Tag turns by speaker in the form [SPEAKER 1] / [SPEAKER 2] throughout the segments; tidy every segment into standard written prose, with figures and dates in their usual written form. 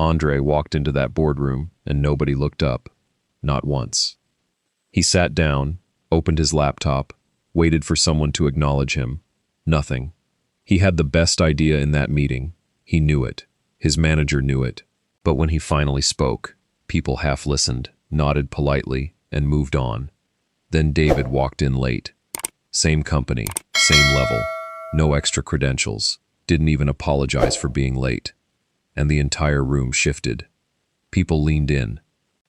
[SPEAKER 1] Andre walked into that boardroom and nobody looked up. Not once. He sat down, opened his laptop, waited for someone to acknowledge him. Nothing. He had the best idea in that meeting. He knew it. His manager knew it. But when he finally spoke, people half listened, nodded politely, and moved on. Then David walked in late. Same company, same level, no extra credentials, didn't even apologize for being late. And the entire room shifted. People leaned in.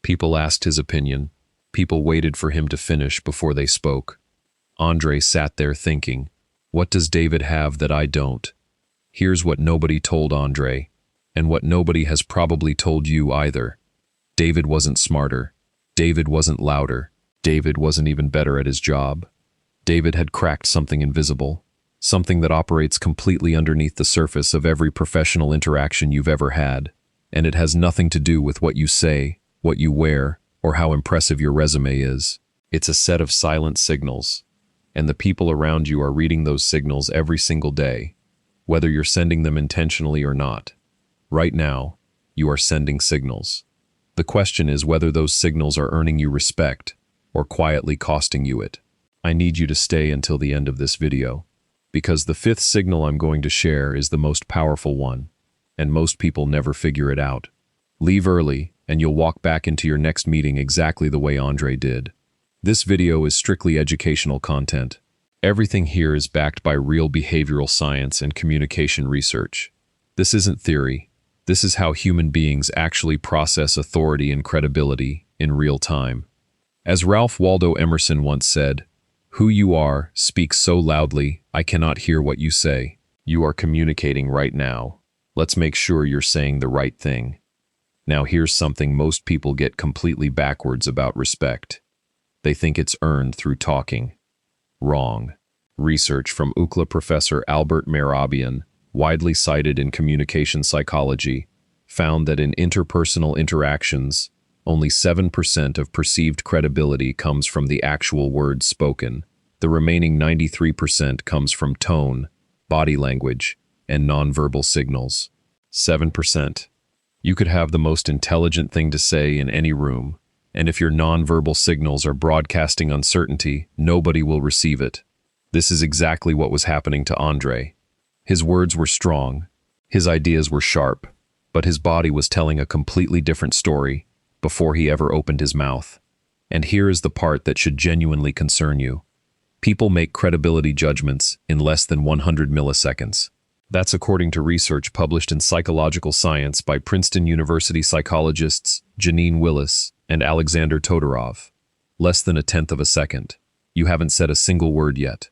[SPEAKER 1] People asked his opinion. People waited for him to finish before they spoke. Andre sat there thinking, what does David have that I don't? Here's what nobody told Andre, and what nobody has probably told you either. David wasn't smarter. David wasn't louder. David wasn't even better at his job. David had cracked something invisible, something that operates completely underneath the surface of every professional interaction you've ever had, and it has nothing to do with what you say, what you wear, or how impressive your resume is. It's a set of silent signals, and the people around you are reading those signals every single day, whether you're sending them intentionally or not. Right now, you are sending signals. The question is whether those signals are earning you respect or quietly costing you it. I need you to stay until the end of this video, because the fifth signal I'm going to share is the most powerful one, and most people never figure it out. Leave early, and you'll walk back into your next meeting exactly the way Andre did. This video is strictly educational content. Everything here is backed by real behavioral science and communication research. This isn't theory. This is how human beings actually process authority and credibility in real time. As Ralph Waldo Emerson once said, "Who you are speaks so loudly, I cannot hear what you say." You are communicating right now. Let's make sure you're saying the right thing. Now here's something most people get completely backwards about respect. They think it's earned through talking. Wrong. Research from UCLA professor Albert Mehrabian, widely cited in communication psychology, found that in interpersonal interactions, only 7% of perceived credibility comes from the actual words spoken. The remaining 93% comes from tone, body language, and nonverbal signals. 7%. You could have the most intelligent thing to say in any room, and if your nonverbal signals are broadcasting uncertainty, nobody will receive it. This is exactly what was happening to Andre. His words were strong, his ideas were sharp, but his body was telling a completely different story before he ever opened his mouth. And here is the part that should genuinely concern you. People make credibility judgments in less than 100 milliseconds. That's according to research published in Psychological Science by Princeton University psychologists Janine Willis and Alexander Todorov. Less than a tenth of a second. You haven't said a single word yet.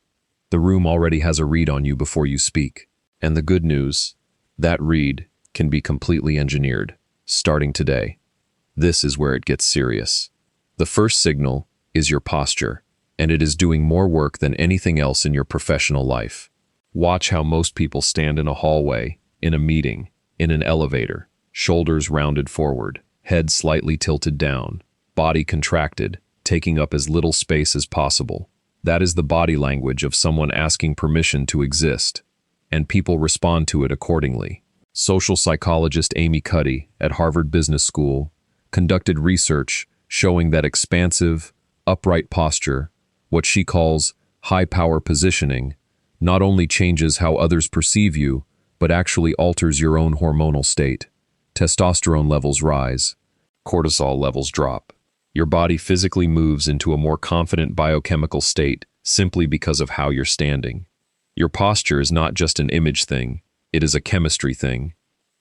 [SPEAKER 1] The room already has a read on you before you speak. And the good news, that read can be completely engineered, starting today. This is where it gets serious. The first signal is your posture, and it is doing more work than anything else in your professional life. Watch how most people stand in a hallway, in a meeting, in an elevator, shoulders rounded forward, head slightly tilted down, body contracted, taking up as little space as possible. That is the body language of someone asking permission to exist, and people respond to it accordingly. Social psychologist Amy Cuddy at Harvard Business School conducted research showing that expansive, upright posture, what she calls high-power positioning, not only changes how others perceive you, but actually alters your own hormonal state. Testosterone levels rise, cortisol levels drop. Your body physically moves into a more confident biochemical state simply because of how you're standing. Your posture is not just an image thing, it is a chemistry thing.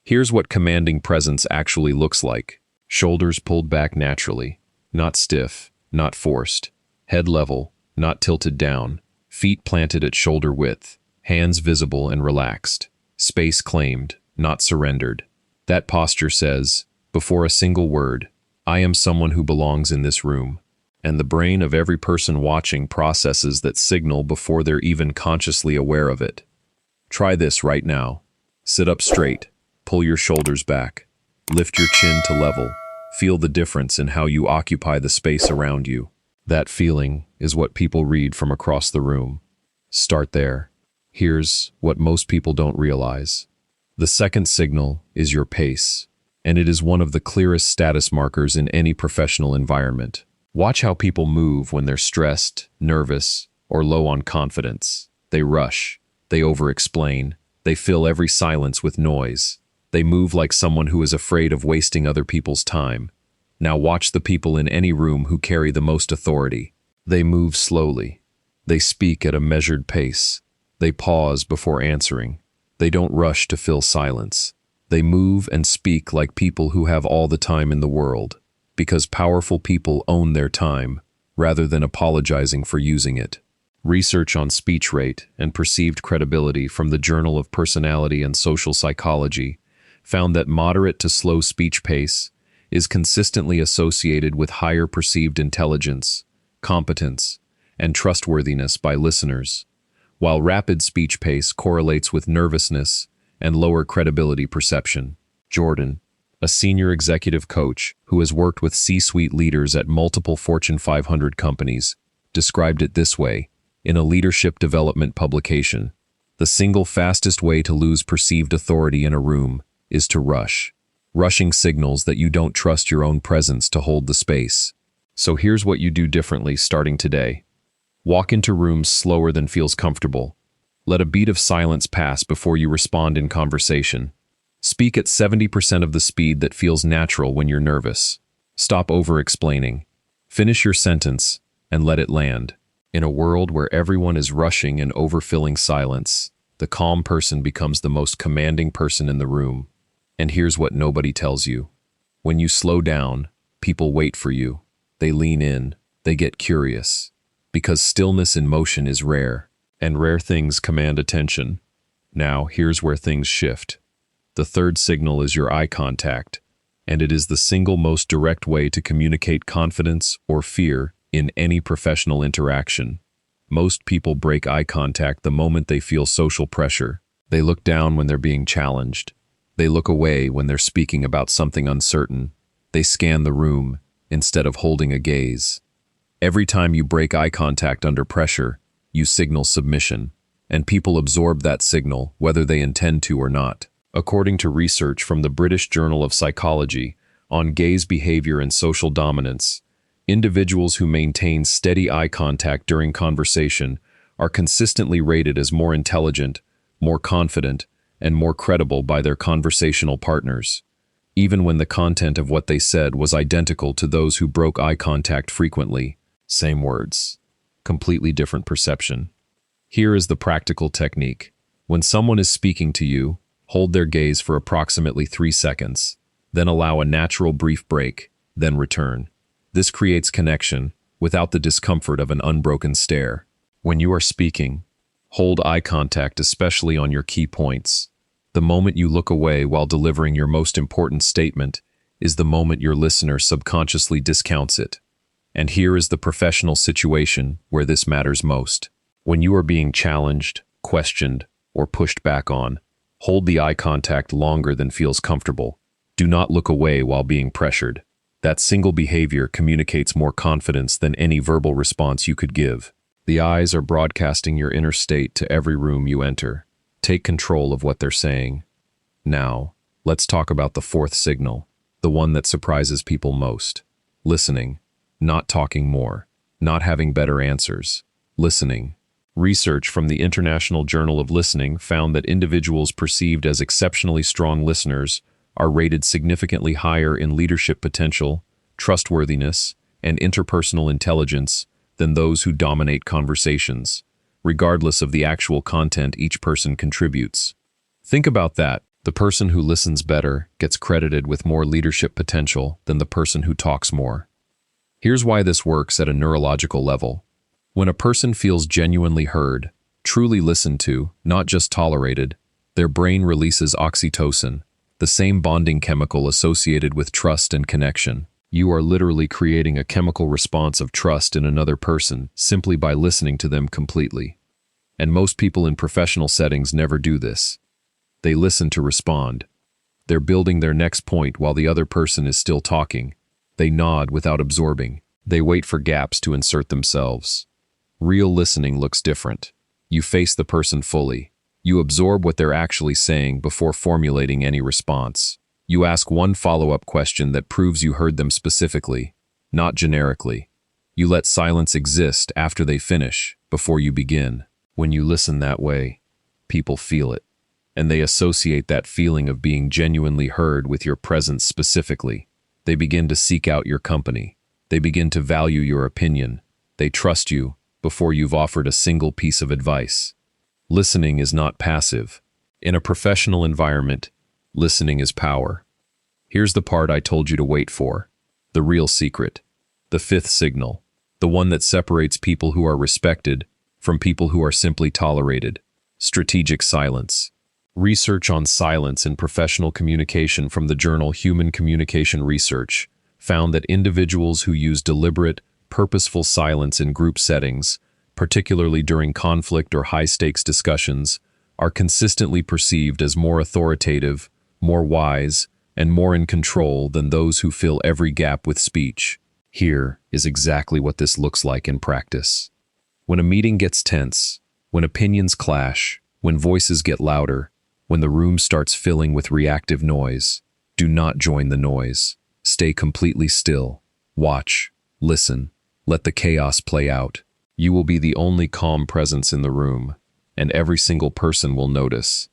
[SPEAKER 1] Here's what commanding presence actually looks like. Shoulders pulled back naturally, not stiff, not forced. Head level, not tilted down. Feet planted at shoulder width, hands visible and relaxed. Space claimed, not surrendered. That posture says, before a single word, I am someone who belongs in this room. And the brain of every person watching processes that signal before they're even consciously aware of it. Try this right now. Sit up straight, pull your shoulders back, lift your chin to level. Feel the difference in how you occupy the space around you. That feeling is what people read from across the room. Start there. Here's what most people don't realize. The second signal is your pace. and it is one of the clearest status markers in any professional environment. Watch how people move when they're stressed, nervous, or low on confidence. They rush, they over-explain, they fill every silence with noise. They move like someone who is afraid of wasting other people's time. Now watch the people in any room who carry the most authority. They move slowly. They speak at a measured pace. They pause before answering. They don't rush to fill silence. They move and speak like people who have all the time in the world, because powerful people own their time, rather than apologizing for using it. Research on speech rate and perceived credibility from the Journal of Personality and Social Psychology found that moderate to slow speech pace is consistently associated with higher perceived intelligence, competence, and trustworthiness by listeners, while rapid speech pace correlates with nervousness and lower credibility perception. Jordan, a senior executive coach who has worked with C-suite leaders at multiple Fortune 500 companies, described it this way in a leadership development publication: "The single fastest way to lose perceived authority in a room is to rush. Rushing signals that you don't trust your own presence to hold the space. So here's what you do differently starting today. Walk into rooms slower than feels comfortable. Let a beat of silence pass before you respond in conversation. Speak at 70% of the speed that feels natural when you're nervous. Stop over-explaining. Finish your sentence and let it land." In a world where everyone is rushing and overfilling silence, the calm person becomes the most commanding person in the room. And here's what nobody tells you. When you slow down, people wait for you. They lean in. They get curious. Because stillness in motion is rare, and rare things command attention. Now, here's where things shift. The third signal is your eye contact, and it is the single most direct way to communicate confidence or fear in any professional interaction. Most people break eye contact the moment they feel social pressure. They look down when they're being challenged. They look away when they're speaking about something uncertain. They scan the room instead of holding a gaze. Every time you break eye contact under pressure, you signal submission, and people absorb that signal whether they intend to or not. According to research from the British Journal of Psychology on gaze behavior and social dominance, individuals who maintain steady eye contact during conversation are consistently rated as more intelligent, more confident, and more credible by their conversational partners, even when the content of what they said was identical to those who broke eye contact frequently. Same words, completely different perception. Here is the practical technique. When someone is speaking to you, hold their gaze for approximately 3 seconds, then allow a natural brief break, then return. This creates connection without the discomfort of an unbroken stare. When you are speaking, hold eye contact, especially on your key points. The moment you look away while delivering your most important statement is the moment your listener subconsciously discounts it. And here is the professional situation where this matters most. When you are being challenged, questioned, or pushed back on, hold the eye contact longer than feels comfortable. Do not look away while being pressured. That single behavior communicates more confidence than any verbal response you could give. The eyes are broadcasting your inner state to every room you enter. Take control of what they're saying. Now, let's talk about the fourth signal, the one that surprises people most. Listening, not talking more, not having better answers. Listening. Research from the International Journal of Listening found that individuals perceived as exceptionally strong listeners are rated significantly higher in leadership potential, trustworthiness, and interpersonal intelligence than those who dominate conversations, regardless of the actual content each person contributes. Think about that. The person who listens better gets credited with more leadership potential than the person who talks more. Here's why this works at a neurological level. When a person feels genuinely heard, truly listened to, not just tolerated, their brain releases oxytocin, the same bonding chemical associated with trust and connection. You are literally creating a chemical response of trust in another person simply by listening to them completely. And most people in professional settings never do this. They listen to respond. They're building their next point while the other person is still talking. They nod without absorbing. They wait for gaps to insert themselves. Real listening looks different. You face the person fully. You absorb what they're actually saying before formulating any response. You ask one follow-up question that proves you heard them specifically, not generically. You let silence exist after they finish, before you begin. When you listen that way, people feel it, and they associate that feeling of being genuinely heard with your presence specifically. They begin to seek out your company. They begin to value your opinion. They trust you before you've offered a single piece of advice. Listening is not passive. In a professional environment, listening is power. Here's the part I told you to wait for. The real secret. The fifth signal. The one that separates people who are respected from people who are simply tolerated. Strategic silence. Research on silence in professional communication from the journal Human Communication Research found that individuals who use deliberate, purposeful silence in group settings, particularly during conflict or high-stakes discussions, are consistently perceived as more authoritative, more wise, and more in control than those who fill every gap with speech. Here is exactly what this looks like in practice. When a meeting gets tense, when opinions clash, when voices get louder, when the room starts filling with reactive noise, do not join the noise. Stay completely still. Watch. Listen. Let the chaos play out. You will be the only calm presence in the room, and every single person will notice.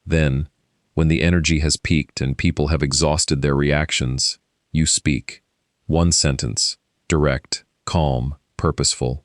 [SPEAKER 1] Then, when the energy has peaked and people have exhausted their reactions, you speak. One sentence, direct, calm, purposeful.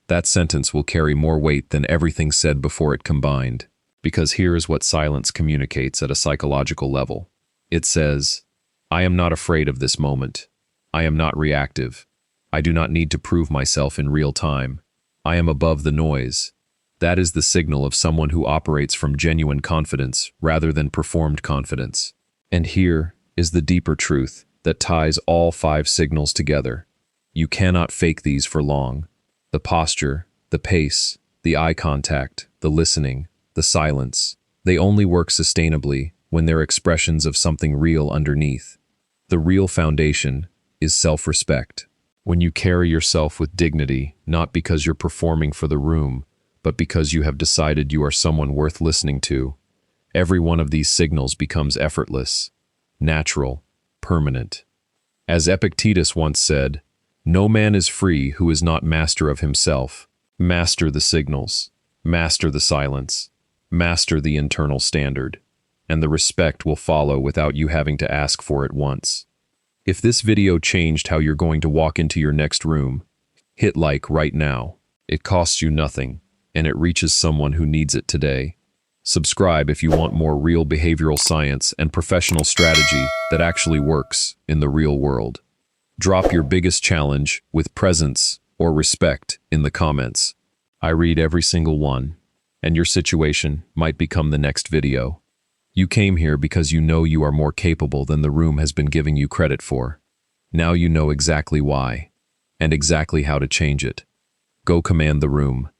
[SPEAKER 1] That sentence will carry more weight than everything said before it combined, because here is what silence communicates at a psychological level. It says, I am not afraid of this moment. I am not reactive. I do not need to prove myself in real time. I am above the noise. That is the signal of someone who operates from genuine confidence rather than performed confidence. And here is the deeper truth that ties all 5 signals together. You cannot fake these for long. The posture, the pace, the eye contact, the listening, the silence, they only work sustainably when they're expressions of something real underneath. The real foundation is self-respect. When you carry yourself with dignity, not because you're performing for the room, but because you have decided you are someone worth listening to, every one of these signals becomes effortless, natural, permanent. As Epictetus once said, no man is free who is not master of himself. Master the signals, master the silence, master the internal standard, and the respect will follow without you having to ask for it once. If this video changed how you're going to walk into your next room, hit like right now. It costs you nothing, and it reaches someone who needs it today. Subscribe if you want more real behavioral science and professional strategy that actually works in the real world. Drop your biggest challenge with presence or respect in the comments. I read every single one, and your situation might become the next video. You came here because you know you are more capable than the room has been giving you credit for. Now you know exactly why, and exactly how to change it. Go command the room.